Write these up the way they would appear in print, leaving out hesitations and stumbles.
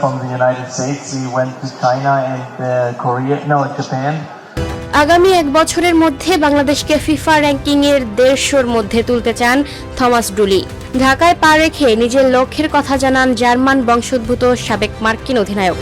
from the United States. He went to China and Japan. আগামী এক বছরের মধ্যে বাংলাদেশকে ফিফা র্যাঙ্কিং এর 150-র মধ্যে তুলতে চান থমাস ডুলি। ঢাকায় পা রেখে নিজের লক্ষ্যের কথা জানান জার্মান বংশোদ্ভূত সাবেক মার্কিন অধিনায়ক।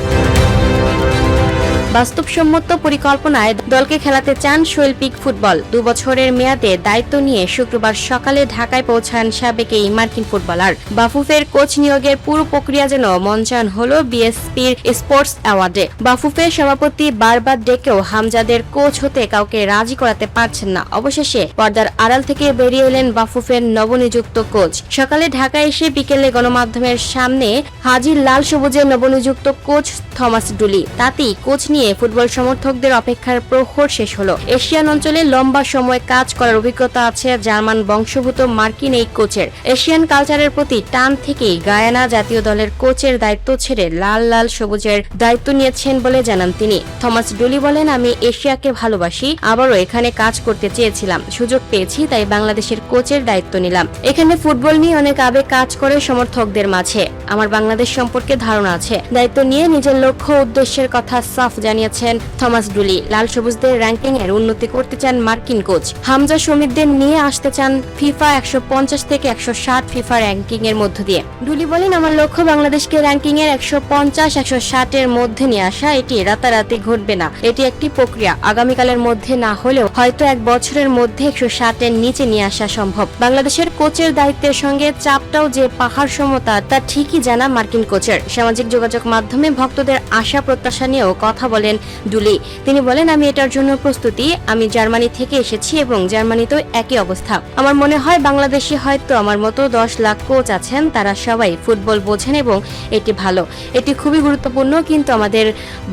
বাস্তবসম্মত পরিকল্পনায় দলকে খেলাতে চান শৈল্পিক ফুটবল। 2 বছরের মেয়াদে দায়িত্ব নিয়ে শুক্রবার সকালে ঢাকায় পৌঁছান সাবেক এই মার্কিন ফুটবলার। বাফুফের কোচ নিয়োগের পুরো প্রক্রিয়া যেন মঞ্চায়ন হলো বিএসপির স্পোর্টস অ্যাওয়ার্ডে। বাফুফের সভাপতি বারবার ডেকেও হামজাদের কোচ হতে কাউকে রাজি করাতে পারছেন না। অবশেষে পর্দার আড়াল থেকে বেরিয়ে এলেন বাফুফের নবনিযুক্ত কোচ। সকালে ঢাকায় এসে বিকেলে গণমাধ্যমের সামনে হাজির লাল সবুজের নবনিযুক্ত কোচ থমাস ডুলি। তাতেই কোচ নিয়ে ফুটবল সমর্থকদের অপেক্ষার প্রহর শেষ হলো। এশিয়ান অঞ্চলে লম্বা সময় কাজ করার অভিজ্ঞতা আছে জার্মান বংশোদ্ভূত মার্কিন এই কোচের। এশিয়ান কালচারের প্রতি টান থেকেই গায়ানা জাতীয় দলের কোচের দায়িত্ব ছেড়ে লাল সবুজের দায়িত্ব নিয়েছেন বলে জানান তিনি। থমাস ডুলি বলেন, আমি এশিয়াকে ভালোবাসি, আবারও এখানে কাজ করতে চেয়েছিলাম, সুযোগ পেয়েছি, তাই বাংলাদেশের কোচের দায়িত্ব নিলাম। এখানে ফুটবল নিয়ে অনেক আবেগ কাজ করে সমর্থকদের মাঝে। আমার বাংলাদেশ সম্পর্কে ধারণা আছে। দায়িত্ব নিয়ে নিজের লক্ষ্য উদ্দেশ্যের কথা সাফ জানিয়েছেন থমাস ডুলি। লাল সবুজদের র্যাঙ্কিং এর উন্নতি করতে চান মার্কিন কোচ। হামজা শমীরদের নিয়ে আসতে চান ফিফা 150 থেকে 160 ফিফা র্যাঙ্কিং এর মধ্য দিয়ে। ডুলি বলেন, আমার লক্ষ্য বাংলাদেশকে র্যাঙ্কিং এর 150-160 এর মধ্যে নিয়ে আসা। এটি রাতারাতি ঘটবে না, এটি একটি প্রক্রিয়া। আগামীকালের মধ্যে না হলেও হয়তো 1 বছরের মধ্যে 160 এর নিচে নিয়ে আসা সম্ভব। বাংলাদেশের কোচের দায়িত্বের সঙ্গে চাপটাও যে পাহাড় সমতা তা ঠিকই জানা মার্কিন কোচের। সামাজিক যোগাযোগ মাধ্যমে ভক্তদের আশা প্রত্যাশা নিয়েও কথা বলেন ডুলি। তিনি বলেন, আমি এটার জন্য প্রস্তুতি। আমি জার্মানি থেকে এসেছি এবং জার্মানিতেও একই অবস্থা। আমার মনে হয় বাংলাদেশে হয়তো আমার মতো 10 লাখ কোচ আছেন, তারা সবাই ফুটবল বোঝেন এবং এটি ভালো, এটি খুবই গুরুত্বপূর্ণ, কিন্তু আমাদের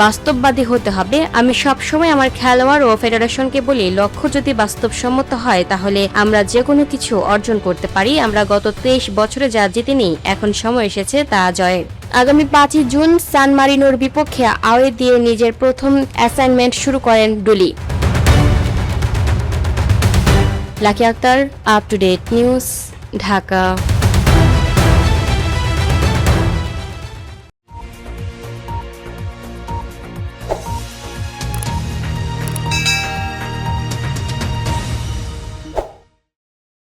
বাস্তববাদী হতে হবে। আমি সবসময় আমার খেলোয়াড় ও ফেডারেশনকে বলি, লক্ষ্য যদি বাস্তবসম্মত হয় তাহলে আমরা যে কোনো কিছু অর্জন করতে পারি। আমরা গত 23 বছরে যা জিতিনি, এখন সময় এসেছে তা জয়ের। আগামী 5 জুন সান মারিনোর বিপক্ষে আওয়ে দিয়ে নিজের প্রথম অ্যাসাইনমেন্ট শুরু করেন ডুলি। Lucky Akter, up to date news, Dhaka.